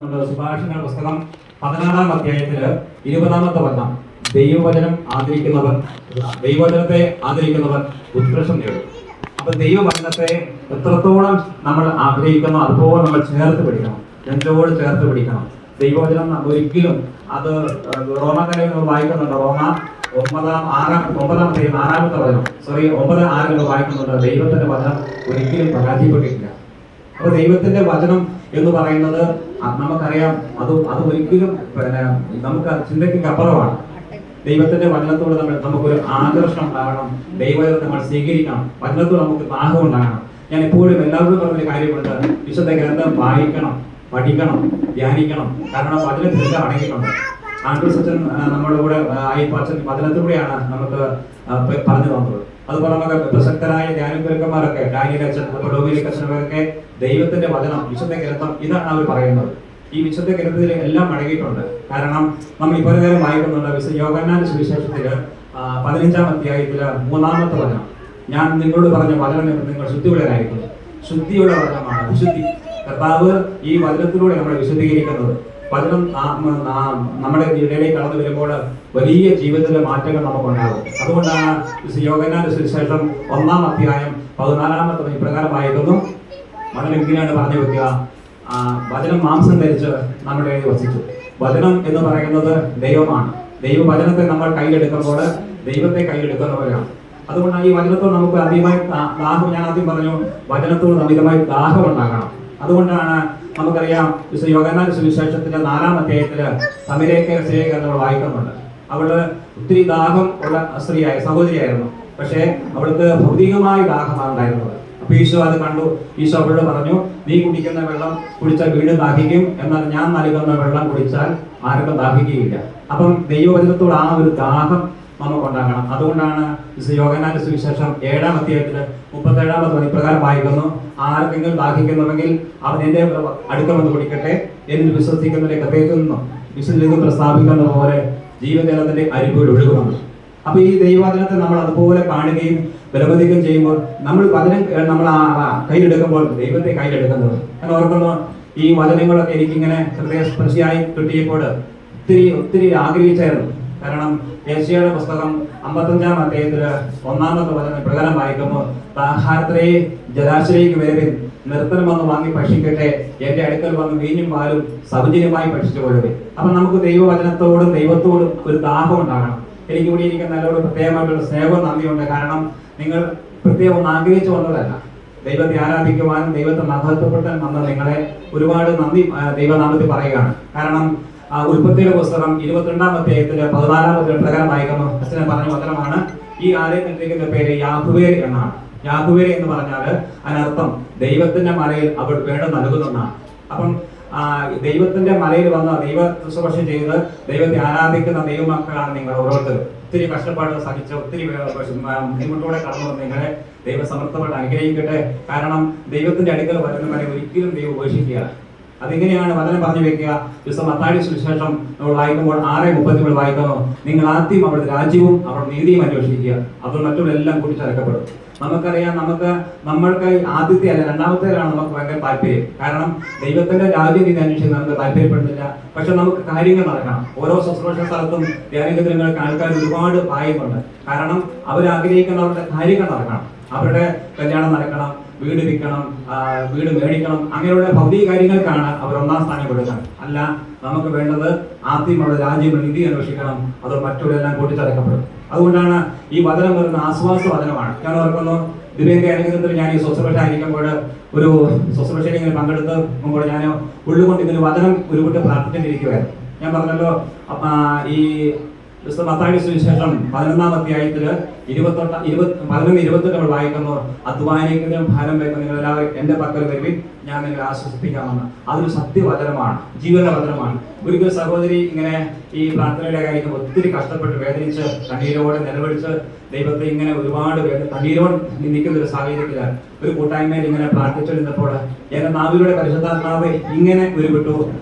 സുഭാഷിന്റെ പുസ്തകം 16-ാം അധ്യായത്തില് 20-ാമത്തെ വചനം, ദൈവവചനം ആദരിക്കുന്നവൻ, ദൈവവചനത്തെ ആദരിക്കുന്നവൻ ഉത്കർഷം നേടും. അപ്പൊ ദൈവവചനത്തെ എത്രത്തോളം നമ്മൾ ആഗ്രഹിക്കുന്നു അതുപോലെ നമ്മൾ ചേർത്ത് പിടിക്കണം, നെഞ്ചോട് ചേർത്ത് പിടിക്കണം. ദൈവവചനം ഒരിക്കലും അത് റോമാക്കാരെ വായിക്കുന്നുണ്ട്. റോമ 9-ാമത്തെ 4-ാമത്തെ വചനം, 9:6 വായിക്കുന്നുണ്ട്. ദൈവത്തിന്റെ വചനം ഒരിക്കലും പരാജയപ്പെട്ടിട്ടില്ല. അപ്പൊ ദൈവത്തിന്റെ വചനം എന്ന് പറയുന്നത് നമുക്കറിയാം, അത് ഒരിക്കലും നമുക്ക് ചിന്തയ്ക്ക് അപ്പുറമാണ്. ദൈവത്തിന്റെ വചനത്തോട് നമുക്കൊരു ആകർഷണം ഉണ്ടാകണം, ദൈവത്തെ നമ്മൾ സ്വീകരിക്കണം, വചനത്തോട് നമുക്ക് ദാഹം ഉണ്ടാകണം. ഞാൻ എപ്പോഴും എല്ലാവരും പറഞ്ഞൊരു കാര്യമുണ്ട്, വിശുദ്ധ ഗ്രന്ഥം വായിക്കണം, പഠിക്കണം, ധ്യാനിക്കണം. കാരണം വചനത്തിലെല്ലാം അടങ്ങിയിട്ടുണ്ട്. ആൻഡ്രൂസ് അച്ഛൻ നമ്മുടെ കൂടെ ആയി വചനത്തിലൂടെയാണ് നമുക്ക് പറഞ്ഞു തന്നത്. അതുപോലെ നമുക്ക് പ്രസക്തരായ ധ്യാനഗുരുക്കന്മാരൊക്കെ, ഡാനിയൽ അച്ഛൻ, ഡോമിനിക് അച്ഛനൊക്കെ ദൈവത്തിന്റെ വചനം, വിശുദ്ധ ഗ്രന്ഥം, ഇതാണ് അവർ പറയുന്നത്. ഈ വിശുദ്ധ ഗ്രന്ഥത്തിൽ എല്ലാം അടങ്ങിയിട്ടുണ്ട്. കാരണം നമ്മൾ ഇപ്പോൾ നേരം വായിക്കുന്നുണ്ട് യോഹന്നാന്റെ സുവിശേഷത്തില് 15-ാം അധ്യായത്തില് 3-ാമത്തെ വചനം, ഞാൻ നിങ്ങളോട് പറഞ്ഞ വചനം നിങ്ങൾ ശുദ്ധിയുള്ളവരായിരിക്കുന്നു. ശുദ്ധിയുള്ള വചനമാണ് വിശുദ്ധി. കർത്താവ് ഈ വചനത്തിലൂടെ നമ്മളെ വിശുദ്ധീകരിക്കുന്നത്. വചനം നമ്മുടെ ഇടയിലേക്ക് കടന്നു വരുമ്പോൾ വലിയ ജീവിതത്തിലെ മാറ്റങ്ങൾ നമുക്കുണ്ടാകും. അതുകൊണ്ടാണ് യോഹന്നാന്റെ സുവിശേഷം 1-ാം അധ്യായം 14-ാമത്തെ ഇപ്രകാരമായിരുന്നു. വചനം ഇങ്ങനെയാണ് പറഞ്ഞു വെക്കുക, വചനം മാംസം ധരിച്ച് നമ്മുടെ ഇടയിൽ വസിച്ചു. വചനം എന്ന് പറയുന്നത് ദൈവമാണ്. ദൈവവചനത്തെ നമ്മൾ കയ്യിലെടുക്കുമ്പോൾ ദൈവത്തെ കയ്യിലെടുക്കുന്നവരാണ്. അതുകൊണ്ടാണ് ഈ വചനത്തോട് നമുക്ക് അധികമായി ദാഹം, ഞാൻ ആദ്യം പറഞ്ഞു, വചനത്തോട് അമിതമായി ദാഹം ഉണ്ടാകണം. അതുകൊണ്ടാണ് നമുക്കറിയാം യോഹന്നാന്റെ സുവിശേഷത്തിന്റെ 4-ാം അധ്യായത്തില് സമരേഖ നമ്മൾ വായിക്കുന്നുണ്ട്. അവള് ഒത്തിരി ദാഹം ഉള്ള സ്ത്രീയായ സഹോദരിയായിരുന്നു. പക്ഷേ അവൾക്ക് ഭൗതികമായ ദാഹമാണ് ഉണ്ടായിരുന്നത്. അപ്പൊ ഈശോ അത് കണ്ടു. ഈശോ അവളോട് പറഞ്ഞു, നീ കുടിക്കുന്ന വെള്ളം കുടിച്ചാൽ വീണ്ടും ദാഹിക്കും, എന്നാൽ ഞാൻ നൽകുന്ന വെള്ളം കുടിച്ചാൽ ആർക്കും ദാഹിക്കുകയില്ല. അപ്പം ദൈവവചനത്തോട് ആ ഒരു ദാഹം നമുക്കുണ്ടാകണം. അതുകൊണ്ടാണ് യോഹന്നാന്റെ സുവിശേഷം 7-ാം അധ്യായത്തില് 37-ാമത്തെ ഇപ്രകാരം വായിക്കുന്നു, ആർക്കെങ്കിലും ദാഹിക്കുന്നുണ്ടെങ്കിൽ അവൻ എന്റെ അടുക്കൽ കുടിക്കട്ടെ, എന്നിൽ വിശ്വസിക്കുന്നതിന്റെ ഹൃദയത്തിൽ നിന്നും വിശുദ്ധ പ്രസ്താവിക്കുന്ന പോലെ ജീവജലത്തിന്റെ അരികുകൾ ഒഴുകുന്നു. അപ്പൊ ഈ ദൈവവചനത്തെ നമ്മൾ അതുപോലെ കാണുകയും ബലവധിക്കുകയും ചെയ്യുമ്പോൾ നമ്മൾ വചനം നമ്മൾ കയ്യിലെടുക്കുമ്പോൾ ദൈവത്തെ കയ്യിലെടുക്കുന്നത്. ഞാൻ ഓർക്കുന്നു, ഈ വചനങ്ങളൊക്കെ എനിക്കിങ്ങനെ ഹൃദയസ്പർശിയായി കിട്ടിയപ്പോൾ ഒത്തിരി ആഗ്രഹിച്ചായിരുന്നു. കാരണം യേശയ്യായുടെ പുസ്തകം 55-ാം അധ്യായത്തില് 1-ാമത്തെ വചനം പ്രകാരം വായിക്കുമ്പോൾ, ആഹാരത്തിലെ ജലാശയിലേക്ക് വരുവിൻ, നിർത്തനം വന്ന് വാങ്ങി ഭക്ഷിക്കട്ടെ, എന്റെ അടുക്കൽ വന്ന് വീഞ്ഞും പാലും സൗജന്യമായി ഭക്ഷിച്ചു കൊള്ളുവിൻ. അപ്പൊ നമുക്ക് ദൈവവചനത്തോടും ദൈവത്തോടും ഒരു ദാഹം ഉണ്ടാകണം. എനിക്ക് ഇവിടെ ഇരിക്കുന്ന എല്ലാവരോടും പ്രത്യേകമായിട്ടുള്ള സ്നേഹവും നന്ദിയുണ്ട്. കാരണം നിങ്ങൾ പ്രത്യേകം ഒന്ന് ആഗ്രഹിച്ചു വന്നതല്ല, ദൈവത്തെ ആരാധിക്കുവാനും ദൈവത്തെ മഹത്വപ്പെടുത്താൻ വന്ന നിങ്ങളെ ഒരുപാട് നന്ദി ദൈവനാമത്തിൽ പറയുകയാണ്. കാരണം ഉൽപ്പത്തിയുടെ പുസ്തകം 22-ാം അധ്യായത്തില് 14-ാമത്തെ പ്രകാരം വായിക്കുന്നു. അച്ഛനെ പറഞ്ഞ വചനമാണ്, ഈ ആലയത്തിന്റെ പേര് യാഹ്വേ എന്നാണ്. യാഹ്വേ എന്ന് പറഞ്ഞാൽ അതിനർത്ഥം ദൈവത്തിന്റെ മലയിൽ അവൾ വേണം നൽകുന്നതാണ്. അപ്പം ദൈവത്തിന്റെ മലയിൽ വന്ന് ദൈവ ശുശ്രൂഷ ചെയ്ത് ദൈവത്തെ ആരാധിക്കുന്ന ദൈവമക്കളാണ് നിങ്ങൾ ഓരോരുത്തരും. ഒത്തിരി കഷ്ടപ്പാട് സഹിച്ച് ഒത്തിരി ബുദ്ധിമുട്ടോടെ കടന്നു വന്ന് നിങ്ങളെ ദൈവം സമർത്ഥമായിട്ട് അനുഗ്രഹിക്കട്ടെ. കാരണം ദൈവത്തിന്റെ അടുക്കൽ വരുന്നവരെ ഒരിക്കലും ദൈവം ഉപേക്ഷിക്കുക. അതെങ്ങനെയാണ് വചനം പറഞ്ഞു വെക്കുക? മത്തായിയുടെ സുവിശേഷം നമ്മൾ വായിക്കുമ്പോൾ 6:30 വായിക്കുന്നു, നിങ്ങൾ ആദ്യം അവരുടെ രാജ്യവും അവരുടെ നീതിയും അന്വേഷിക്കുക, അപ്പോൾ മറ്റുള്ള എല്ലാം കൂടി ചേർക്കപ്പെടും. നമുക്കറിയാം, നമ്മൾക്ക് ആദ്യത്തെ അല്ല രണ്ടാമത്തേലാണ് നമുക്ക് ഭയങ്കര താല്പര്യം. കാരണം ദൈവത്തിന്റെ രാജ്യം നീതി അന്വേഷിക്കാൻ നമുക്ക് താല്പര്യപ്പെടുന്നില്ല. പക്ഷെ നമുക്ക് കാര്യങ്ങൾ നടക്കണം. ഓരോ ശുശ്രൂഷ സ്ഥലത്തും ധ്യാനകേന്ദ്രങ്ങൾക്ക് ആൾക്കാർ ഒരുപാട് പായുന്നുണ്ട്. കാരണം അവരാഗ്രഹിക്കുന്നവരുടെ കാര്യങ്ങൾ നടക്കണം. അവരുടെ കല്യാണം നടക്കണം, വീട് വിൽക്കണം, വീട് മേടിക്കണം, അങ്ങനെയുള്ള ഭൗതിക കാര്യങ്ങൾക്കാണ് അവർ 1-ാം സ്ഥാനം കൊടുക്കണം. അല്ല, നമുക്ക് വേണ്ടത് ആദ്യം അവരുടെ രാജ്യം നീതി അന്വേഷിക്കണം, അത് മറ്റുള്ളതെല്ലാം കൂട്ടിച്ചേർക്കപ്പെടും. അതുകൊണ്ടാണ് ഈ വചനം വരുന്ന ആശ്വാസ വചനമാണ്. ഞാൻ ഓർക്കുന്നു, ദിവ്യകേന്ദ്രത്തിൽ ഞാൻ ഈ ശുശ്രൂഷ ആയിരിക്കുമ്പോൾ ഒരു ശുശ്രൂഷയിൽ ഇങ്ങനെ പങ്കെടുക്കുമ്പോൾ ഞാൻ ഉള്ളുകൊണ്ട് ഇതിന് വചനം ഉരുവിട്ട് പ്രാർത്ഥിച്ചിരിക്കുവായിരുന്നു. ഞാൻ പറഞ്ഞല്ലോ, ഈ മത്തായിയുടെ സുവിശേഷം 11-ാം അധ്യായത്തില് 11-28 നമ്മൾ വായിക്കുന്നു, അധ്വാനിക്കുന്നതിനും ഭാരം വയ്ക്കുന്ന നിങ്ങൾ എല്ലാവരും എന്റെ പക്കൽ വരുവിൻ, ഞാൻ നിങ്ങളെ ആശ്വസിപ്പിക്കാമെന്ന്. അതൊരു സത്യവചനമാണ്, ജീവന്റെ വചനമാണ്. ഒരിക്കൽ സഹോദരി ഇങ്ങനെ ഈ പ്രാർത്ഥനയുടെ കാര്യം ഒത്തിരി കഷ്ടപ്പെട്ട് വേദനിച്ച് കണ്ണീരോടെ നിലവിളിച്ച് ദൈവത്തെ ഇങ്ങനെ ഒരുപാട് കണ്ണീരോട് നിൽക്കുന്ന ഒരു സാഹചര്യത്തില് ഒരു കൂട്ടായ്മയിൽ ഇങ്ങനെ പ്രാർത്ഥിച്ചിരുന്നപ്പോൾ എന്റെ നാവിലൂടെ പരിശുദ്ധാത്മാവ് ഇങ്ങനെ ഉരുവിട്ടു.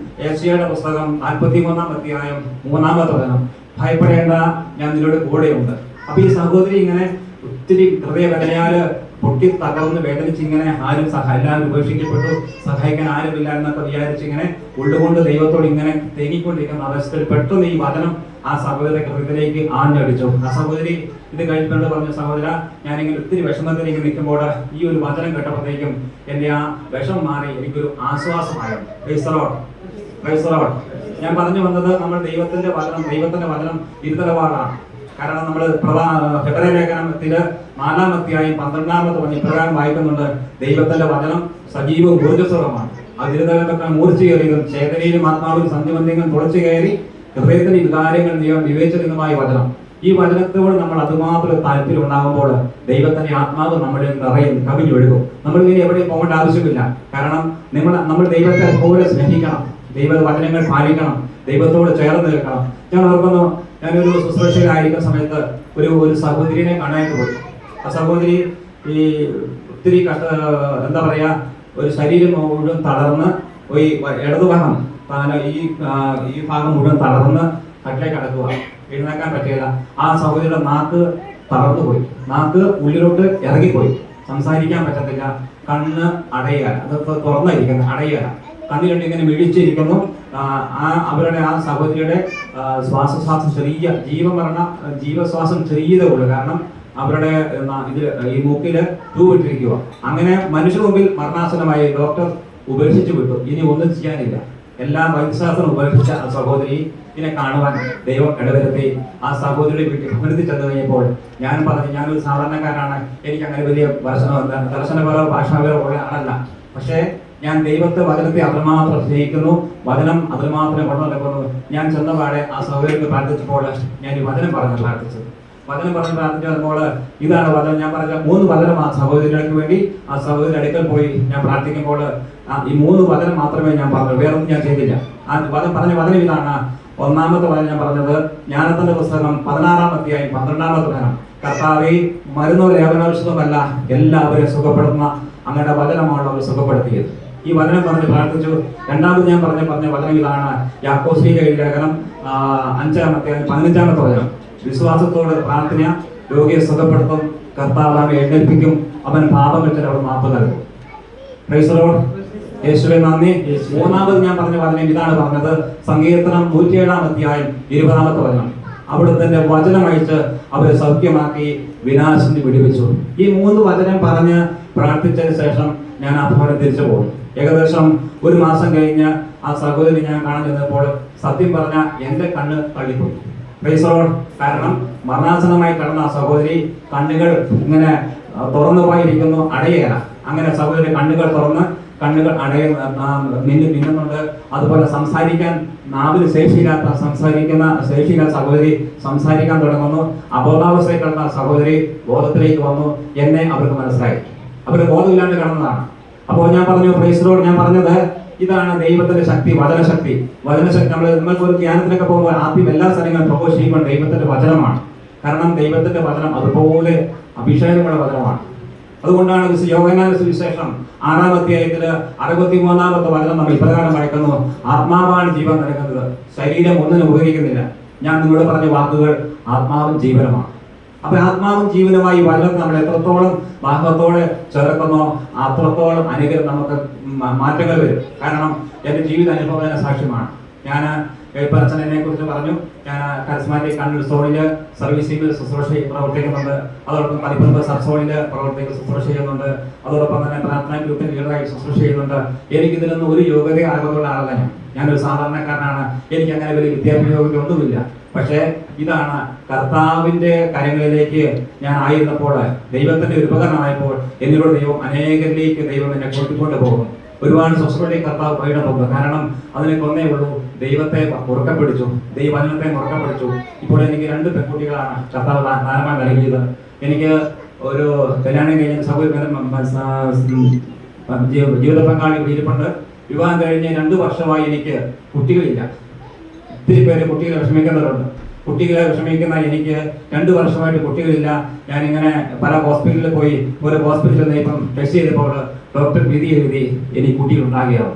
യേശയ്യായുടെ പുസ്തകം 43-ാം അധ്യായം 3-ാമത്തെ വചനം, ഭയപ്പെടേണ്ട, ഞാൻ നിന്നോട് കൂടെയുണ്ട്. അപ്പൊ ഈ സഹോദരി ഇങ്ങനെ ഒത്തിരി ഹൃദയവേദനയാല് പൊട്ടി തകർന്ന് വേദനിച്ച് ഇങ്ങനെ ആരും എല്ലാവരും ഉപേക്ഷിക്കപ്പെട്ടു, സഹായിക്കാൻ ആരുമില്ല എന്നൊക്കെ വിചാരിച്ച് ഇങ്ങനെ ഉള്ളുകൊണ്ട് ദൈവത്തോട് ഇങ്ങനെ തേങ്ങിക്കൊണ്ടിരിക്കുന്ന അവസ്ഥയിൽ പെട്ടെന്ന് ഈ വചനം ആ സഹോദരി ഹൃദയത്തിലേക്ക് ആഞ്ഞടിച്ചു. ആ സഹോദരി ഇത് കഴിഞ്ഞിട്ടുണ്ട് പറഞ്ഞു, സഹോദര ഞാനിങ്ങനെ ഒത്തിരി വിഷമത്തിലേക്ക് നിൽക്കുമ്പോൾ ഈ ഒരു വചനം കേട്ടപ്പോഴത്തേക്കും എൻ്റെ ആ വിഷമം മാറി, എനിക്കൊരു ആശ്വാസമായിരുന്നു. Praise the Lord, praise the Lord. ഞാൻ പറഞ്ഞു വന്നത് നമ്മൾ ദൈവത്തിന്റെ വചനം ഇരുതലവാളാണ്. കാരണം നമ്മൾ ഹെബ്രായ ലേഖനത്തില് 4-ാം അധ്യായം 12-ാമത്തെ ഇപ്രകാരം വായിക്കുന്നുണ്ട്, ദൈവത്തിന്റെ വചനം സജീവവും ഊർജ്ജസ്വരമാണ്, അത് ഇരുതലത്തൊക്കെ മൂർച്ച കയറിയതും ചേതനയിലും ആത്മാവിലും സന്ധിബന്ധങ്ങളും തുളച്ചു കയറി ഹൃദയത്തിന്റെ വികാരങ്ങൾ വിവേചനമായ വചനം. ഈ വചനത്തോട് നമ്മൾ അതുമാത്രം താല്പര്യം ഉണ്ടാകുമ്പോൾ ദൈവത്തിന്റെ ആത്മാവ് നമ്മുടെ നിറയും കവിഞ്ഞൊഴുകും. നമ്മൾ ഇനി എവിടെയും പോകേണ്ട ആവശ്യമില്ല. കാരണം നമ്മൾ ദൈവത്തെ പോലെ സ്നേഹിക്കണം, ദൈവ വചനങ്ങൾ പാലിക്കണം, ദൈവത്തോട് ചേർന്ന് നിൽക്കണം. ഞാൻ ഓർക്കുന്നു, ഞാനൊരു ശുശ്രൂഷയിലായിരിക്കുന്ന സമയത്ത് ഒരു സഹോദരിനെ കാണാനായിട്ട് പോയി. ആ സഹോദരി ഈ ഒത്തിരി എന്താ പറയാ, ഒരു ശരീരം മുഴുവൻ തളർന്ന് ഈ ഇടതുഭാഗം ഈ ഭാഗം മുഴുവൻ തളർന്ന് കട്ടിലേക്ക് കിടക്കുക, എഴുന്നേക്കാൻ പറ്റില്ല. ആ സഹോദരിയുടെ നാക്ക് തളർന്നു പോയി, നാക്ക് ഉള്ളിലോട്ട് ഇറങ്ങിപ്പോയി, സംസാരിക്കാൻ പറ്റത്തില്ല, കണ്ണ് അടയുക, അതൊക്കെ തുറന്നിരിക്കുന്നു, അടയുക, കണ്ണിലുണ്ട് ഇങ്ങനെ മിഴിച്ചിരിക്കുന്നു. അവരുടെ ആ സഹോദരിയുടെ ശ്വാസശ്വാസം ചെറിയ ജീവശ്വാസം ചെറിയതേ ഉള്ളൂ. കാരണം അവരുടെ ഈ മൂക്കില് ട്യൂബ് ഇട്ടിരിക്കുക. അങ്ങനെ മനുഷ്യ മുമ്പിൽ മരണാസനമായി ഡോക്ടർ ഉപേക്ഷിച്ചു വിട്ടു, ഇനി ഒന്നും ചെയ്യാനില്ല. എല്ലാ വൈദ്യശാസ്ത്രം ഉപേക്ഷിച്ച ആ സഹോദരി ഇതിനെ കാണുവാൻ ദൈവം ഇടവരുത്തി. ആ സഹോദരിയുടെ വീട്ടിൽ ഭവനത്തിൽ ചെന്ന് കഴിഞ്ഞപ്പോൾ ഞാൻ പറഞ്ഞു, ഞാനൊരു സാധാരണക്കാരാണ്, എനിക്ക് അങ്ങനെ വലിയ ദർശനപരോ ഭാഷാപരോ ഉള്ള ആളല്ല. പക്ഷേ ഞാൻ ദൈവത്തെ വചനത്തെ അത്രമാത്രം സ്നേഹിക്കുന്നു, വചനം അതിനുമാത്രം കൊണ്ടു നടക്കുന്നു. ഞാൻ ചെന്നപാടെ ആ സഹോദരിക്ക് പ്രാർത്ഥിച്ചപ്പോൾ ഞാൻ ഈ വചനം പറഞ്ഞ് പ്രാർത്ഥിച്ചത്. വചനം പറഞ്ഞ് പ്രാർത്ഥിച്ചപ്പോൾ ഇതാണ് വചനം. ഞാൻ പറഞ്ഞ 3 വചനം ആ സഹോദരികൾക്ക് വേണ്ടി ആ സഹോദരി അടുക്കൽ പോയി ഞാൻ പ്രാർത്ഥിക്കുമ്പോൾ ഈ 3 വചനം മാത്രമേ ഞാൻ പറഞ്ഞു, വേറൊന്നും ഞാൻ ചെയ്തില്ല. ആ പറഞ്ഞ വചനം ഇതാണ്. 1-ാമത്തെ വചനം ഞാൻ പറഞ്ഞത് ജ്ഞാനത്തിന്റെ പുസ്തകം 16-ാം അധ്യായം 12-ാമത്തെ വചനം, കർത്താവേ മരുന്നോ ലേപനോഷമല്ല, എല്ലാവരെയും സുഖപ്പെടുത്തുന്ന അങ്ങയുടെ വചനമാണ് അവർ സുഖപ്പെടുത്തിയത്. ഈ വചനം പറഞ്ഞ് പ്രാർത്ഥിച്ചു. 2-ാമത് ഞാൻ പറഞ്ഞ വചനം ഇതാണ്. യാക്കോബിന്റെ ലേഖനം 5-ാം അധ്യായം 15-ാമത്തെ വചനം, വിശ്വാസത്തോട് പ്രാർത്ഥന രോഗിയെ സുഖപ്പെടുത്തും, കർത്താവ് അവനെ എഴുന്നേൽപ്പിക്കും, അവൻ പാപം വെച്ചാൽ അവർ മാപ്പ് നൽകും. പ്രൈസ് ദി ലോർഡ്, യേശുവേ നന്ദി. 3-ാമത് ഞാൻ പറഞ്ഞ വചനം ഇതാണ് പറഞ്ഞത്. സങ്കീർത്തനം 107-ാം അധ്യായം 20-ാമത്തെ വചനം, അവിടുത്തെ വചനം അയച്ച് അവരെ സൗഖ്യമാക്കി വിനാശിനി വിടുവിച്ചു. ഈ 3 വചനം പറഞ്ഞ് പ്രാർത്ഥിച്ചതിന് ശേഷം ഞാൻ ആ ഭവനം തിരിച്ചു പോകും. ഏകദേശം 1 മാസം കഴിഞ്ഞ് ആ സഹോദരി ഞാൻ കാണാൻ ചെന്നപ്പോൾ സത്യം പറഞ്ഞ എന്റെ കണ്ണ് തള്ളിപ്പോയി. Price the Lord. കാരണം മരണാസന്നമായി കിടന്ന ആ സഹോദരി കണ്ണുകൾ ഇങ്ങനെ തുറന്നു പോയിരിക്കുന്നു, അടയുകയില്ല. അങ്ങനെ സഹോദരി കണ്ണുകൾ തുറന്ന് കണ്ണുകൾ മിന്നുന്നുണ്ട്. അതുപോലെ സംസാരിക്കാൻ നാവിൽ ശേഷിയില്ലാത്ത സഹോദരി സംസാരിക്കാൻ തുടങ്ങുന്നു. അബോധാവസ്ഥയിൽ കിടന്ന സഹോദരി ബോധത്തിലേക്ക് വന്നു. എന്നെ അവർക്ക് മനസ്സിലായി, അവർ ബോധമില്ലാണ്ട് കിടന്നതാണ്. അപ്പോൾ ഞാൻ പറഞ്ഞു, പ്രൈസ് ദി ലോർഡ്, ഞാൻ പറഞ്ഞത് ഇതാണ് ദൈവത്തിന്റെ ശക്തി, വചനശക്തി. നമ്മൾക്ക് ഒരു ധ്യാനത്തിനൊക്കെ പോകുമ്പോൾ ആദ്യം എല്ലാ സ്ഥലങ്ങളും പ്രൊപ്പോസ് ചെയ്യുമ്പോൾ ദൈവത്തിന്റെ വചനമാണ്. കാരണം ദൈവത്തിന്റെ വചനം അതുപോലെ അഭിഷേകമുള്ള വചനമാണ്. അതുകൊണ്ടാണ് യോഹന്നാന്റെ സുവിശേഷം 6-ാം അധ്യായത്തില് 63-ാമത്തെ വചനം നമ്മൾ ഇപ്രകാരം വായിക്കുന്നു, ആത്മാവാണ് ജീവൻ നൽകുന്നത്, ശരീരം ഒന്നിനും ഉപകരിക്കുന്നില്ല. ഞാൻ നിങ്ങളോട് പറഞ്ഞ വാക്കുകൾ ആത്മാവും ജീവനുമാണ്. അപ്പൊ ആത്മാവും ജീവനുമായി വചനം നമ്മൾ എത്രത്തോളം വാഹനത്തോടെ ചേർക്കുന്നോ അത്രത്തോളം അനുഗ്രഹം നമുക്ക് മാറ്റങ്ങൾ വരും. കാരണം എന്റെ ജീവിത അനുഭവത്തിന് സാക്ഷ്യമാണ്. ഞാൻ അച്ഛനെ കുറിച്ച് പറഞ്ഞു. ഞാൻ കരിസ്മാറ്റിക് കണ്ണൂർ സോണില് സർവീസിംഗിൽ ശുശ്രൂഷ പ്രവർത്തിക്കുന്നുണ്ട്. അതോടൊപ്പം പതിപ്പുറമ്പ് സബ് സോണില് ശുശ്രൂഷ ചെയ്യുന്നുണ്ട്. അതോടൊപ്പം തന്നെ പ്രാർത്ഥനാ ഗ്രൂപ്പിൽ ലീഡറായി ശുശ്രൂഷ ചെയ്യുന്നുണ്ട്. എനിക്കിതിലൊന്നും ഒരു യോഗ്യത ആകുന്നുള്ള ആളല്ല. ഞാനൊരു സാധാരണക്കാരനാണ്. എനിക്ക് അങ്ങനെ വലിയ വിദ്യാഭ്യാസ യോഗ്യത ഒന്നുമില്ല. പക്ഷേ ഇതാണ് കർത്താവിന്റെ കാര്യങ്ങളിലേക്ക് ഞാൻ ആയിരുന്നപ്പോൾ, ദൈവത്തിന്റെ ഒരു ഉപകരണമായപ്പോൾ എന്നിലൂടെ ദൈവം അനേകരിലേക്ക് ദൈവം എന്നെ കൂട്ടിക്കൊണ്ട് പോകും. ഒരുപാട് ശുശ്രൂഷയിലേക്ക് കർത്താവ് പോയിട പോകും. കാരണം അതിനൊക്കെ ഒന്നേ ഉള്ളൂ, ദൈവത്തെ മുറുക്കം പിടിച്ചു, ദൈവവചനത്തെ മുറുക്കം പിടിച്ചു. ഇപ്പോൾ എനിക്ക് 2 പെൺകുട്ടികളാണ് കർത്താവ് ദാനമായി നൽകിയത്. എനിക്ക് ഒരു കല്യാണം കഴിഞ്ഞ ജീവിത പങ്കാളി ഇരിപ്പുണ്ട്. വിവാഹം കഴിഞ്ഞ് 2 വർഷമായി എനിക്ക് കുട്ടികളില്ല. ഒത്തിരി പേര് കുട്ടികളെ വിഷമിക്കുന്നവരുണ്ട്. കുട്ടികളെ വിഷമിക്കുന്ന എനിക്ക് 2 വർഷമായിട്ട് കുട്ടികളില്ല. ഞാനിങ്ങനെ പല ഹോസ്പിറ്റലിൽ പോയി, ഒരു ഹോസ്പിറ്റലിൽ ഇപ്പം ടെസ്റ്റ് ചെയ്തപ്പോൾ ഡോക്ടർ വിധി എഴുതി എനിക്ക് കുട്ടികളുണ്ടാകുകയാണ്.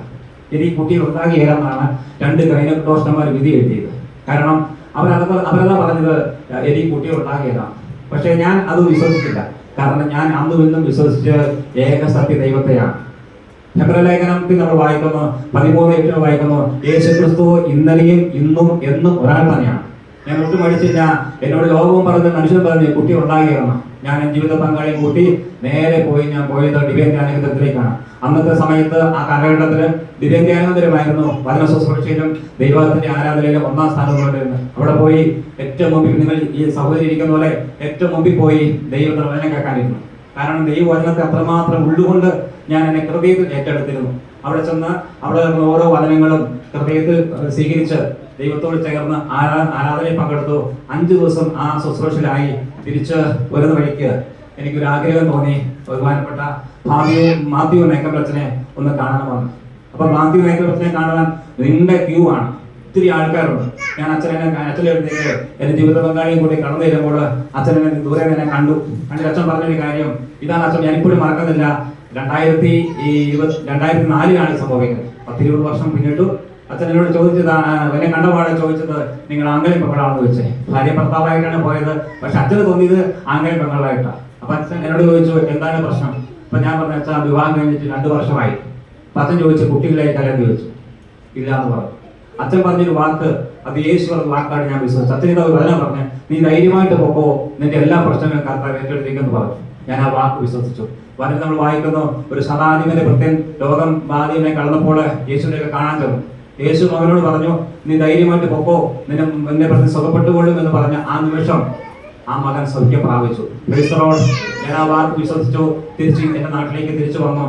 എനിക്ക് കുട്ടികളുണ്ടാകുകയാണെന്നാണ് 2 ഗൈനക്കോളജിസ്റ്റുമാർ വിധി എഴുതിയത്. കാരണം അവരെല്ലാം പറഞ്ഞത് എനിക്ക് കുട്ടികളുണ്ടാകുകയാണ്. പക്ഷേ ഞാൻ അത് വിശ്വസിച്ചില്ല. കാരണം ഞാൻ അന്നും ഇന്നും വിശ്വസിച്ച ഏക സത്യ ദൈവത്തെയാണ്. ഹെബ്രായലേഖനത്തിൽ നമ്മൾ വായിക്കുന്നു 13 വായിക്കുന്നു, യേശു ക്രിസ്തു ഇന്നലെയും ഇന്നും എന്നും ഒരാൾ തന്നെയാണ്. ഞാൻ ഒട്ടും മടിച്ചില്ല. എന്നോട് ലോകവും പറഞ്ഞ് മനുഷ്യൻ പറഞ്ഞ് കുട്ടി ഉണ്ടാകുകയാണ്. ഞാൻ ജീവിത പങ്കാളിയും കൂട്ടി നേരെ ഞാൻ പോയത് ഡിവൈൻ ധ്യാനകേന്ദ്രത്തിലേക്കാണ്. അന്നത്തെ സമയത്ത് ആ കാലഘട്ടത്തില് ഡിവൈൻ ധ്യാനകേന്ദ്രമായിരുന്നു വചന ശുശ്രൂഷയിലും ദൈവത്തിന്റെ ആരാധനയിലും 1ാം സ്ഥാനത്തുകൊണ്ടിരുന്നത്. അവിടെ പോയി ഏറ്റവും മുമ്പിൽ, നിങ്ങൾ ഈ സഹോദരി ഇരിക്കുന്ന പോലെ ഏറ്റവും മുമ്പിൽ പോയി ദൈവത്തിന്റെ വചനം കേൾക്കാനിരുന്നു. കാരണം ദൈവവചനത്തെ അത്രമാത്രം ഉള്ളുകൊണ്ട് ഞാൻ എന്നെ ഹൃദയത്തിൽ ഏറ്റെടുത്തിരുന്നു. അവിടെ ചെന്ന് അവിടെ ഓരോ വചനങ്ങളും ഹൃദയത്തിൽ സ്വീകരിച്ച് ദൈവത്തോട് ചേർന്ന് ആരാധനയിൽ പങ്കെടുത്തു. 5 ദിവസം ആ ശുശ്രൂഷയിലായി. തിരിച്ച് വരുന്ന വഴിക്ക് എനിക്കൊരു ആഗ്രഹം തോന്നി, ബഹുമാനപ്പെട്ട മാത്യു മേക്കപ്പച്ചനെ ഒന്ന് കാണണമെന്ന്. അപ്പൊ മാത്യു മേക്കപ്പച്ചനെ കാണാൻ നീണ്ട ക്യൂ ആണ്, ഒത്തിരി ആൾക്കാരുണ്ട്. ഞാൻ അച്ഛനെടുത്തേക്ക് എന്റെ ജീവിത പങ്കാളിയും കൂടി കടന്നു വരുമ്പോൾ അച്ഛനെ ദൂരെ തന്നെ കണ്ടു. അച്ഛൻ പറഞ്ഞൊരു കാര്യം ഇതാണ് അച്ഛൻ, ഞാനിപ്പോഴും മറക്കുന്നില്ല. 2004 സംഭവിക്കുന്നത്. 10-20 വർഷം പിന്നിട്ടു. അച്ഛൻ എന്നോട് ചോദിച്ചത്, എന്നെ കണ്ടപാടെ ചോദിച്ചത്, നിങ്ങൾ ആംഗലേയ പെങ്ങളാണെന്ന് വെച്ചേ. ഭാര്യ ഭർത്താവായിട്ടാണ് പോയത്, പക്ഷെ അച്ഛന് തോന്നിയത് ആംഗലേയ പെങ്ങളായിട്ടാണ്. അപ്പൊ അച്ഛൻ എന്നോട് ചോദിച്ചു എന്താണ് പ്രശ്നം. അപ്പൊ ഞാൻ പറഞ്ഞ അച്ഛൻ വിവാഹം കഴിഞ്ഞിട്ട് 2 വർഷമായി. അപ്പൊ അച്ഛൻ ചോദിച്ചു കുട്ടികളായിട്ടല്ലെന്ന് ചോദിച്ചു. ഇല്ല എന്ന് പറഞ്ഞു. അച്ഛൻ പറഞ്ഞൊരു വാക്ക്, അത് യേശു പറഞ്ഞ വാക്കാണ് ഞാൻ വിശ്വസിച്ചു. അച്ഛൻ ഇതാ വചനം പറഞ്ഞു, നീ ധൈര്യമായിട്ട് പോക്കോ, നിന്റെ എല്ലാ പ്രശ്നങ്ങളും കർത്താവ് ഏറ്റെടുത്തേക്കെന്ന് പറഞ്ഞു. ഞാൻ ആ വാക്ക് വിശ്വസിച്ചു. വചനം നമ്മൾ വായിക്കുന്നു, ഒരു ശതാധിപന്റെ ഭൃത്യൻ രോഗം ബാധിതനെ കടന്നപ്പോൾ യേശുവിനെയൊക്കെ കാണാൻ ചെന്നു. യേശു മകനോട് പറഞ്ഞു, നീ ധൈര്യമായിട്ട് പൊക്കോ, നിന്നെ പ്രതി സുഖപ്പെട്ടുകൊള്ളും എന്ന് പറഞ്ഞ ആ നിമിഷം ആ മകൻ സൗഖ്യം പ്രാപിച്ചു. ഞാൻ ആ വാക്ക് വിശ്വസിച്ചു. തിരിച്ച് എന്റെ നാട്ടിലേക്ക് തിരിച്ചു വന്ന്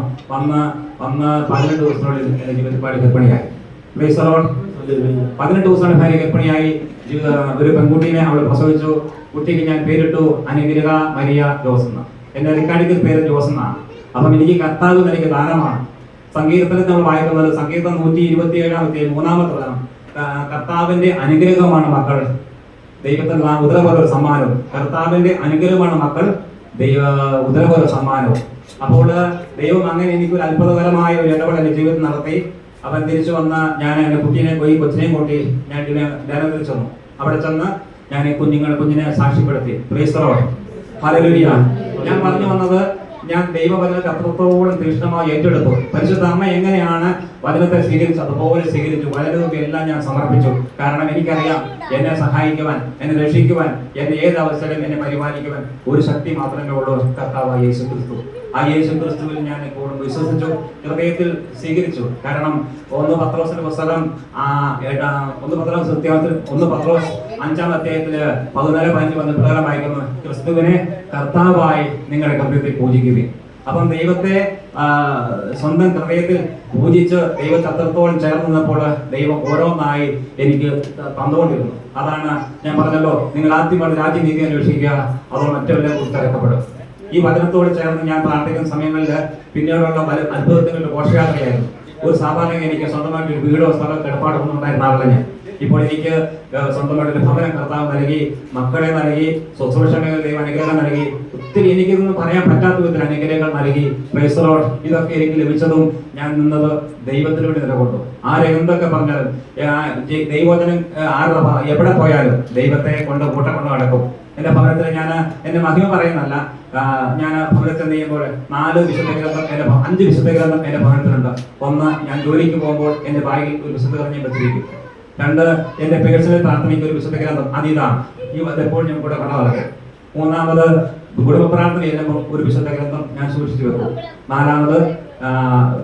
18 ദിവസത്തിനുള്ളിൽ എന്റെ ജീവിതത്തിൽ ഗർഭിണിയായി. 18 ദിവസമാണ് ഭാര്യ ഗർഭിണിയായി. ഒരു പെൺകുട്ടീനെ അവൾ പ്രസവിച്ചു. കുട്ടിക്ക് ഞാൻ പേരിട്ടു അനുഗ്രഹ മരിയ ജോസ് എന്ന്. എന്റെ റിക്കാർഡിക്കൽ പേര് ജോസ് എന്നാണ്. അപ്പം എനിക്ക് കർത്താവ് എനിക്ക് ദാനമാണ്. സങ്കീർത്തനത്തിൽ നമ്മൾ വായിക്കുന്നത് സങ്കീർത്തനം 127 3-ാമത്തെ വചനം, കർത്താവിന്റെ അനുഗ്രഹമാണ് മക്കൾ ദൈവത്തിന് ഉദരപോലെ സമ്മാനവും. കർത്താവിന്റെ അനുഗ്രഹമാണ് മക്കൾ ഉദരപോലെ സമ്മാനവും. അപ്പോൾ ദൈവം അങ്ങനെ എനിക്കൊരു അത്ഭുതകരമായ ഒരു ഇടപെടൽ എന്റെ ജീവിതത്തിൽ നടത്തി. അവൻ തിരിച്ചു വന്ന ഞാൻ എന്റെ കൊച്ചിനെയും കൂട്ടി ഞാൻ ധ്യാനത്തിൽ ചെന്നു. അവിടെ ചെന്ന് ഞാൻ കുഞ്ഞിനെ സാക്ഷ്യപ്പെടുത്തി. Praise the Lord, hallelujah. ഞാൻ പറഞ്ഞു വന്നത്, ഞാൻ ദൈവവചനത്തെ അത്രത്തോളം തീക്ഷ്ണമായി ഏറ്റെടുത്തു. പരിശുദ്ധ അമ്മ എങ്ങനെയാണ് വചനത്തെ സ്വീകരിച്ചു, അതുപോലെ സ്വീകരിച്ചു. വചനത്തെ എല്ലാം ഞാൻ സമർപ്പിച്ചു. കാരണം എനിക്കറിയാം, എന്നെ സഹായിക്കുവാൻ, എന്നെ രക്ഷിക്കുവാൻ, എന്നെ ഏത് അവസരം എന്നെ പരിപാലിക്കുവാൻ ഒരു ശക്തി മാത്രമേ ഉള്ളൂ, കർത്താവായ യേശു ക്രിസ്തു. ആ യേശു ക്രിസ്തുവിൽ ഞാൻ എപ്പോഴും വിശ്വസിച്ചു, ഹൃദയത്തിൽ സ്വീകരിച്ചു. കാരണം 1 പത്രോസിന്റെ പുസ്തകം 1 പത്രോസ് 5-ാം അധ്യായത്തില് 14-15 വന്ന് പ്രകാരം വായിക്കുന്നു, ക്രിസ്തുവിനെ കർത്താവായി നിങ്ങളുടെ ഹൃദയത്തിൽ പൂജിക്കുകയും. അപ്പം ദൈവത്തെ സ്വന്തം ഹൃദയത്തിൽ പൂജിച്ച് ദൈവത്തെ അത്രത്തോളം ചേർന്ന് നിന്നപ്പോൾ ദൈവം ഓരോന്നായി എനിക്ക് തന്നുകൊണ്ടിരുന്നു. അതാണ് ഞാൻ പറഞ്ഞല്ലോ, നിങ്ങൾ ആദ്യമായിട്ട് രാജ്യനീതി അന്വേഷിക്കുക, അതോ മറ്റെല്ലാം കുറിച്ച് അറിയപ്പെടും. ഈ വചനത്തോട് ചേർന്ന് ഞാൻ പ്രാർത്ഥിക്കുന്ന സമയങ്ങളിൽ പിന്നീടുള്ള അത്ഭുതത്തിന്റെ ഘോഷയാത്രയായിരുന്നു. ഒരു സാധാരണ എനിക്ക് സ്വന്തമായിട്ട് ഒരു വീടോ സ്ഥലമോ കിടപ്പാടൊന്നും ഉണ്ടായിരുന്ന ആളല്ല ഞാൻ. ഇപ്പോൾ എനിക്ക് സ്വന്തമായിട്ടൊരു ഭവനം കർത്താവ് നൽകി, മക്കളെ നൽകി, ശുശ്രൂഷകൾ ദൈവം അനുഗ്രഹം നൽകി. ഒത്തിരി എനിക്കൊന്നും പറയാൻ പറ്റാത്ത വിധത്തിൽ അനുഗ്രഹങ്ങൾ നൽകി. Price the Lord. ഇതൊക്കെ എനിക്ക് ലഭിച്ചതും ഞാൻ നിന്നത് ദൈവത്തിന് വേണ്ടി നിലകൊണ്ടു. ആരെന്തൊക്കെ പറഞ്ഞാലും ദൈവത്തിനും എവിടെ പോയാലും ദൈവത്തെ കൊണ്ട് കൂട്ടക്കൊണ്ട് നടക്കും. എന്റെ ഭവനത്തിൽ ഞാൻ എന്റെ മഹിമ പറയുന്നല്ല, ഞാൻ ഭവനത്തിൽ ചെയ്യുമ്പോൾ 5 വിശുദ്ധ ഗ്രന്ഥം എന്റെ ഭവനത്തിലുണ്ട്. 1, ഞാൻ ജോലിക്ക് പോകുമ്പോൾ എന്റെ ബാഗിൽ ഒരു വിശുദ്ധ ഗ്രന്ഥം വെച്ചിരിക്കും. 2, എന്റെ പേഴ്സണൽ പ്രാർത്ഥനയ്ക്ക് ഒരു വിശുദ്ധ ഗ്രന്ഥം, അതിതാണ് ഈ എപ്പോഴും ഞാൻ കൂടെ കടന്നിറക്കും. 3-ാമത് കുടുംബ പ്രാർത്ഥന ചെയ്യുമ്പോൾ ഒരു വിശുദ്ധ ഗ്രന്ഥം ഞാൻ സൂക്ഷിച്ചു വെക്കും. 4-ാമത്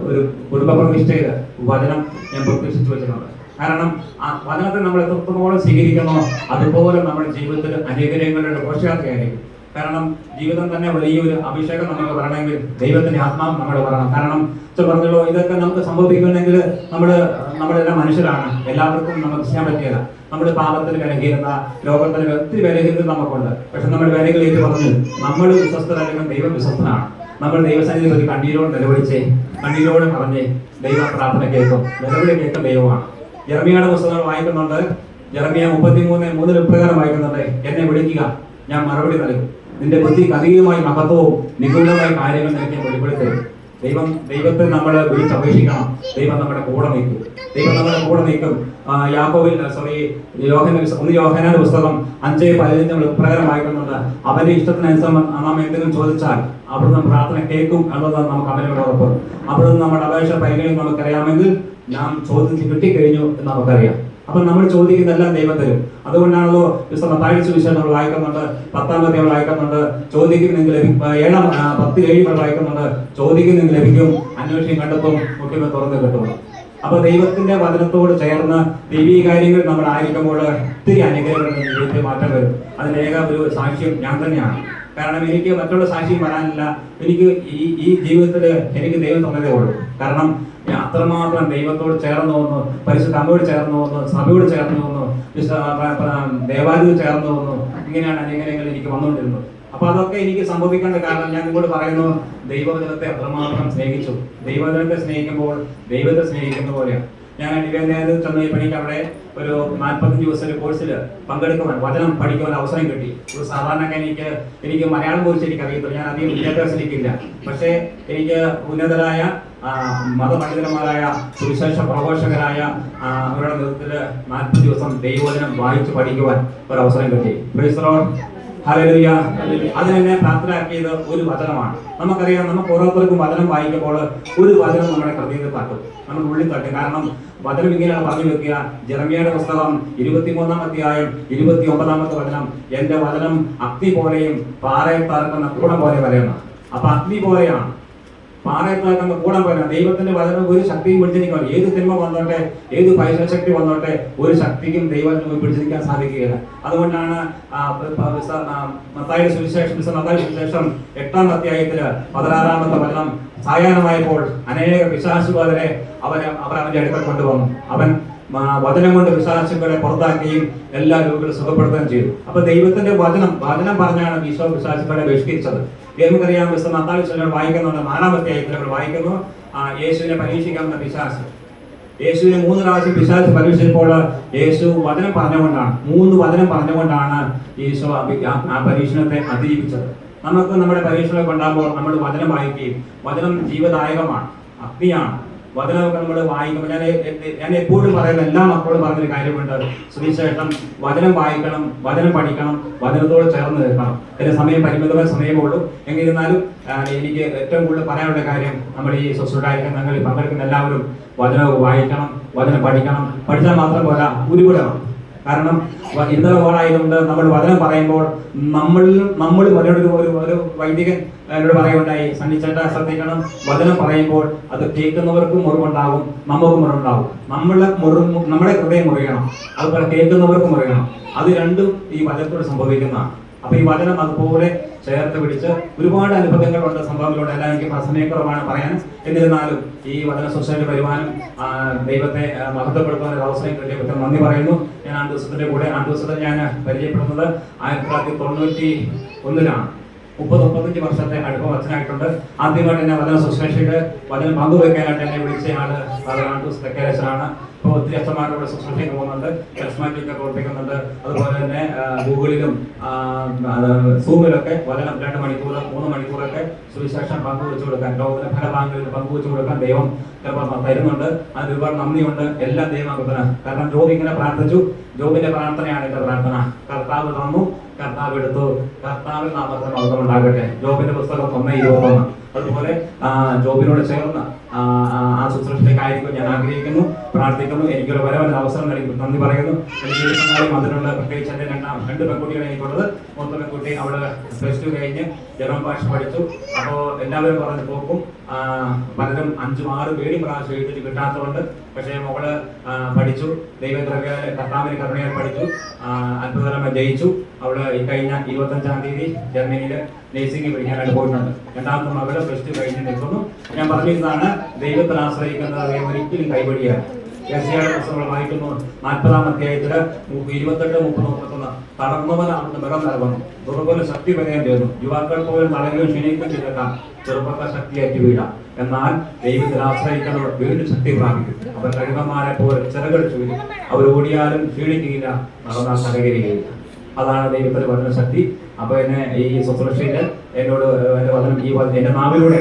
ഒരു കുടുംബ പ്രതിഷ്ഠയുടെ വചനം ഞാൻ പ്രതിഷ്ഠിച്ചു വെച്ചിട്ടുണ്ട്. കാരണം ആ വചനത്തെ നമ്മൾ എത്രത്തോളം സ്വീകരിക്കണോ അതുപോലെ നമ്മുടെ ജീവിതത്തിൽ അനുഗ്രഹങ്ങളുടെ ഘോഷയാത്രയായിരിക്കും. കാരണം ജീവിതം തന്നെ വലിയൊരു അഭിഷേകം നമുക്ക് വരണമെങ്കിൽ ദൈവത്തിന്റെ ആത്മാവ് നമ്മൾ വരണം. കാരണം പറഞ്ഞല്ലോ, ഇതൊക്കെ നമുക്ക് സംഭവിക്കുന്നെങ്കിൽ നമ്മളെല്ലാം മനുഷ്യരാണ്, എല്ലാവർക്കും നമുക്ക് ചെയ്യാൻ പറ്റിയല്ല. നമ്മുടെ പാപത്തിന് വിലകീരുന്ന, ലോകത്തിന് ഒത്തിരി വിലകീരുന്നത് നമുക്കുണ്ട്. പക്ഷെ നമ്മൾ വിലകളേറ്റ് പറഞ്ഞു നമ്മൾ വിശ്വസ്തരായിരിക്കും, ദൈവം വിശ്വസ്തനാണ്. നമ്മൾ ദൈവസന്നിധിയിൽ ഒരു കണ്ണീരോട് നിലവിളിച്ചേ, കണ്ണീരോട് പറഞ്ഞേ, ദൈവ പ്രാർത്ഥന കേൾക്കും, നിലവിളി കേൾക്കും ദൈവമാണ്. ജെറമിയയുടെ പുസ്തകങ്ങൾ വായിക്കുന്നുണ്ട്. ജെറമിയ 33:3 ഇപ്രകാരം വായിക്കുന്നുണ്ട്, എന്നെ വിളിക്കുക, ഞാൻ മറുപടി നൽകും. നിന്റെ ബുദ്ധിക്ക് അധികമായി മഹത്വവും നിഗൂഢമായ കാര്യങ്ങൾ നിനക്ക് വെളിപ്പെടുത്തരും. ദൈവത്തെ നമ്മൾ വിളിച്ചപേക്ഷിക്കണം. ദൈവം നമ്മുടെ കൂടെ നിൽക്കും. ദൈവം നമ്മുടെ കൂടെ നിൽക്കും. യോഹന്നാന്റെ പുസ്തകം 5:15 നമ്മൾ ഇപ്രകാരം വായിക്കുന്നുണ്ട്. അവന്റെ ഇഷ്ടത്തിനനുസരിച്ച് നാം എന്തെങ്കിലും ചോദിച്ചാൽ അവിടുന്ന് പ്രാർത്ഥന കേൾക്കും എന്നത് നമുക്ക് അവനോട് ഉറപ്പ്. അവിടുന്ന് നമ്മുടെ അപേക്ഷ പരിഗണിക്കും നമുക്കറിയാമെങ്കിൽ നാം ചോദിച്ച് കിട്ടിക്കഴിഞ്ഞു എന്ന് നമുക്കറിയാം. അപ്പൊ നമ്മൾ ചോദിക്കുന്നതെല്ലാം ദൈവം തരും. അതുകൊണ്ടാണല്ലോ മത്തായിയുടെ സുവിശേഷം നമ്മൾ വായിക്കുന്നുണ്ട്, 10-ാം അധ്യായം വായിക്കുന്നുണ്ട്, ചോദിക്കുന്നെങ്കിൽ ലഭിക്കും. 10:7 നമ്മൾ വായിക്കുന്നുണ്ട്, ചോദിക്കുന്നെങ്കിൽ ലഭിക്കും, അന്വേഷണം കണ്ടെത്തും, മുട്ടുമ്പോൾ തുറന്ന് കിട്ടും. അപ്പൊ ദൈവത്തിന്റെ വചനത്തോട് ചേർന്ന് ദൈവീക കാര്യങ്ങൾ നമ്മൾ ആയിരിക്കുമ്പോൾ ഒത്തിരി അനുഗ്രഹങ്ങളുടെ ജീവിതത്തിൽ മാറ്റം വരും. അതിലേക ഒരു സാക്ഷ്യം ഞാൻ തന്നെയാണ്. കാരണം എനിക്ക് മറ്റുള്ള സാക്ഷ്യം പറയാനില്ല. എനിക്ക് ഈ ജീവിതത്തിൽ എനിക്ക് ദൈവം തന്നതേ ഉള്ളൂ. കാരണം അത്രമാത്രം ദൈവത്തോട് ചേർന്ന് വന്നു, പരിശുദ്ധ അമ്മയോട് ചേർന്ന് വന്നു, സഭയോട് ചേർന്ന് വന്നു, ദേവാലയോട് ചേർന്ന് വന്നു. ഇങ്ങനെയാണ് അനുഗ്രഹങ്ങൾ എനിക്ക് വന്നുകൊണ്ടിരുന്നത്. അപ്പൊ അതൊക്കെ എനിക്ക് സംഭവിക്കേണ്ട കാരണം ഞാൻ നിങ്ങളോട് പറയുന്നു, ദൈവജനത്തെ അത്രമാത്രം സ്നേഹിച്ചു. ദൈവജനത്തെ സ്നേഹിക്കുമ്പോൾ ദൈവത്തെ സ്നേഹിക്കുന്ന പോലെയാണ്. ഞാൻ ഡിവൈനേഴ്സിൽ ചെന്ന് എനിക്ക് അവിടെ ഒരു 45 ദിവസത്തെ കോഴ്സിൽ പങ്കെടുക്കുവാൻ, വചനം പഠിക്കുവാൻ അവസരം കിട്ടി. ഒരു സാധാരണക്കാരൻ എനിക്ക് മലയാളം കുറിച്ച് എനിക്ക് അറിയത്തില്ല, ഞാൻ അധികം വിദ്യാഭ്യാസം എനിക്കില്ല. പക്ഷേ എനിക്ക് ഉന്നതരായ മതപണ്ഡിതന്മാരായ സുവിശേഷ പ്രഘോഷകരായ അവരുടെ നേതൃത്വത്തിൽ 40 ദിവസം ദൈവവചനം വായിച്ച് പഠിക്കുവാൻ ഒരു അവസരം കിട്ടി. Praise the Lord, hallelujah. അതിനെന്നെ പ്രാപ്തരാക്കിയത് ഒരു വചനമാണ്. നമുക്കറിയാം, നമുക്ക് ഓരോരുത്തർക്കും വചനം വായിക്കുമ്പോൾ ഒരു വചനം നമ്മുടെ ഹൃദയത്തിൽ തട്ടും, നമ്മുടെ ഉള്ളിൽ തട്ടും. കാരണം വചനം ഇങ്ങനെയാണ് പറഞ്ഞു വെക്കുക. ജെറമ്യയുടെ പുസ്തകം 23-ാം അധ്യായം 29-ാമത്തെ വചനം, എന്റെ വചനം അഗ്നി പോലെയും പാറയിൽ തറക്കുന്ന കൂടം പോലെ വരെയാണ്. അപ്പൊ അഗ്നി പോലെയാണ്, പാറയിൽ തറക്കുന്ന കൂടം പോലെ. ദൈവത്തിന്റെ വചനം ഒരു ശക്തിയും പിടിച്ചിരിക്കണം. ഏത് തിന്മ വന്നോട്ടെ, ഏത് പൈശാചക്തി വന്നോട്ടെ, ഒരു ശക്തിക്കും ദൈവത്തിന് പിടിച്ചിരിക്കാൻ സാധിക്കുകയില്ല. അതുകൊണ്ടാണ് മത്തായിയുടെ സുവിശേഷം 8-ാം അധ്യായത്തില് 16-ാമത്തെ വചനം, സായാഹ്നമായപ്പോൾ അനേക പിശാചുകളെ അവർ അവന്റെ അടുക്കൽ കൊണ്ടുവന്നു. അവൻ വചനം കൊണ്ട് പിശാചുക്കളെ പുറത്താക്കുകയും എല്ലാ രോഗികളും സുഖപ്പെടുത്തുകയും ചെയ്തു. അപ്പൊ ദൈവത്തിന്റെ വചനം പറഞ്ഞാണ് ഈശോ പിശാചുക്കളെ ബഹിഷ്കരിച്ചത്. നമുക്കറിയാം, മത്തായി വായിക്കുന്നുണ്ട്, 4-ാം അധ്യായത്തിൽ നമ്മൾ വായിക്കുന്നു, യേശുവിനെ പരീക്ഷിക്കാവുന്ന പിശാച്. യേശുവിനെ 3 പ്രാവശ്യം പിശാച് പരീക്ഷിച്ചപ്പോൾ യേശു വചനം പറഞ്ഞുകൊണ്ടാണ്, 3 വചനം പറഞ്ഞുകൊണ്ടാണ് യേശു ആ പരീക്ഷണത്തെ അതിജീവിച്ചത്. നമുക്ക് നമ്മുടെ പരീക്ഷണമൊക്കെ ഉണ്ടാകുമ്പോൾ നമ്മൾ വചനം വായിക്കുകയും, വചനം ജീവദായകമാണ്, അഗ്നിയാണ്. വചനമൊക്കെ നമ്മൾ വായിക്കുമ്പോൾ ഞാൻ എപ്പോഴും പറയുന്ന എല്ലാ മക്കളോടും പറഞ്ഞൊരു കാര്യമുണ്ട്, സുവിശേഷം വചനം വായിക്കണം, വചനം പഠിക്കണം, വചനത്തോട് ചേർന്ന് നിൽക്കണം. എൻ്റെ സമയം പരിമിതമായ സമയമേ എന്നിരുന്നാലും എനിക്ക് ഏറ്റവും കൂടുതൽ പറയാനുള്ള കാര്യം, നമ്മുടെ ഈ ശുശ്രൂഷായിരിക്കും ഞങ്ങൾ പങ്കെടുക്കുന്ന എല്ലാവരും വചനം വായിക്കണം, വചനം പഠിക്കണം. പഠിച്ചാൽ മാത്രം പോരാ, ഉരുവിടണം. കാരണം ഇന്നലെ ഓണായതുകൊണ്ട് നമ്മൾ വചനം പറയുമ്പോൾ നമ്മൾ ഒരു വൈദികൻ എന്നോട് പറയുകയുണ്ടായി, സണ്ണിച്ചേട്ടാ ശ്രദ്ധിക്കണം, വചനം പറയുമ്പോൾ അത് കേൾക്കുന്നവർക്കും മുറിവുണ്ടാകും, നമുക്കും മുറിവുണ്ടാകും. നമ്മുടെ ഹൃദയം മുറിയണം, അതുപോലെ കേൾക്കുന്നവർക്കും മുറിയണം. അത് രണ്ടും ഈ വചനത്തോട് സംഭവിക്കുന്നതാണ്. അപ്പൊ ഈ വചനം അതുപോലെ ചേർത്ത് പിടിച്ച് ഒരുപാട് അനുഭവങ്ങളുണ്ട്, സംഭവങ്ങളുണ്ട്. എല്ലാം എനിക്ക് സമയക്കുറവാണ് പറയാൻ. എന്നിരുന്നാലും ഈ വചന സൊസൈറ്റി വരുവാനും ദൈവത്തെ മഹത്വപ്പെടുത്താൻ ഒരു അവസരം കിട്ടിയപ്പോൾ നന്ദി പറയുന്നു. ഞാൻ 8 ദിവസത്തിന്റെ കൂടെ 8 ദിവസത്തിൽ ഞാൻ പരിചയപ്പെടുന്നത് 1991-ലാണ്. 30-35 വർഷത്തെ അനുഭവം അച്ഛനായിട്ടുണ്ട്. ആദ്യമായിട്ട് എന്നെ വചന ശുശ്രൂഷയുടെ വചനം പങ്കുവെക്കാനായിട്ട് എന്നെ വിളിച്ച ആള് ആൻഡ്രൂസ് തെക്കേരച്ചനാണ്. ഇപ്പോൾ ഒത്തിരി അച്ഛന്മാരുടെ ശുശ്രൂഷയ്ക്ക് പോകുന്നുണ്ട്, ടെസ്മാറ്റിലൊക്കെ പ്രവർത്തിക്കുന്നുണ്ട്. അതുപോലെ തന്നെ ഗൂഗിളിലും സൂമിലൊക്കെ വചനം 2 മണിക്കൂർ 3 മണിക്കൂറൊക്കെ സുവിശേഷം പങ്കുവെച്ചു കൊടുക്കാൻ, ലോകത്തിലെ പല ഭാഗങ്ങളിൽ പങ്കുവെച്ചു കൊടുക്കാൻ ദൈവം തരുന്നുണ്ട്. അതിന് ഒരുപാട് നന്ദിയുണ്ട്. എല്ലാം ദൈവത്തിന്. കാരണം ജോബ് ഇങ്ങനെ പ്രാർത്ഥിച്ചു, ജോബിന്റെ പ്രാർത്ഥനയാണ് എന്റെ പ്രാർത്ഥന. കർത്താവ് തന്നു, കർത്താവ് എടുത്തു, കർത്താവിൽ നാമത്തിന് മഹത്വം ഉണ്ടാകട്ടെ. ജോബിന്റെ പുസ്തകം 1:21. അതുപോലെ ജോബിനോട് ചേർന്ന് ആ ശുശ്രൂഷയ്ക്കായിരിക്കും ഞാൻ ആഗ്രഹിക്കുന്നു, പ്രാർത്ഥിക്കുന്നു. എനിക്കൊരു വരവൻ അവസരം നൽകി നന്ദി പറയുന്നു. എനിക്ക് അതിനുള്ള പ്രത്യേകിച്ച് എൻ്റെ 2 പെൺകുട്ടികളെ എനിക്കുള്ളത്. മൂത്ത പെൺകുട്ടി അവള് +2 കഴിഞ്ഞ് ജർമ്മൻ ഭാഷ പഠിച്ചു. അപ്പോൾ എല്ലാവരും പറഞ്ഞ് പോക്കും പലരും 5-6 പേടി പ്രാവശ്യം എഴുതിട്ട് കിട്ടാത്തതുകൊണ്ട്, പക്ഷേ മോള് പഠിച്ചു, ദൈവദ്രവ്യാലെ കർത്താവിന് കരുണയാൽ പഠിച്ചു, അത്ഭുതകരമായി ജയിച്ചു. അവള് ഈ കഴിഞ്ഞ 25-ാം തീയതി ജർമ്മനിയിൽ നേഴ്സിംഗ് പഠിക്കാനായിട്ട് പോയിട്ടുണ്ട്. 2ാമത്തെ മകള് +2 കഴിഞ്ഞ് നിൽക്കുന്നു. ഞാൻ പറഞ്ഞിരുന്നതാണ്, ദൈവത്തിൽ ആശ്രയിക്കുന്നത് ഒരിക്കലും കൈവടിയാണ്. യെശയ്യായുടെ പുസ്തകം വായിക്കുന്നു, 40-ാം അധ്യായത്തില് 28, 30, 31. തളർന്നവനാണെന്ന് ബലം നൽകുന്നു, ദുർബല ശക്തി വരെയും ചെയ്യുന്നു. യുവാക്കൾ പോലും തളരുകയും ക്ഷണിക്കുകയും ചെയ്തേക്കാം, ചെറുപ്പക്കാർ ശക്തിയാറ്റി വീഴാം. എന്നാൽ ദൈവത്തിൽ ആശ്രയിക്കുന്നവർ വീണ്ടും ശക്തി പ്രാപിക്കും. അവർ കഴുകന്മാരെ പോലെ ചിറകൾ ചുരുക്കും. അവർ ഓടിയാലും ക്ഷീണിക്കുകയില്ല, നടന്നാൽ കരകരയുകയില്ല. അതാണ് ദൈവത്തിന്റെ വചന ശക്തി. അപ്പൊ എന്നെ ഈ ശുശ്രൂഷയില് എന്നോട് എന്റെ വചനം എന്റെ നാവിലൂടെ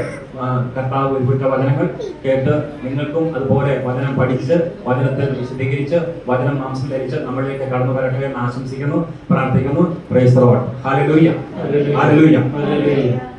കർത്താവ് ഉരുവിട്ട വചനങ്ങൾ കേട്ട് നിങ്ങൾക്കും അതുപോലെ വചനം പഠിച്ച് വചനത്തിൽ വിശദീകരിച്ച് വചനം മാംസം ധരിച്ച് നമ്മളിലേക്ക് കടന്നു വരട്ടെ എന്ന് ആശംസിക്കുന്നു, പ്രാർത്ഥിക്കുന്നു. Price the Lord. Hallelujah. Hallelujah.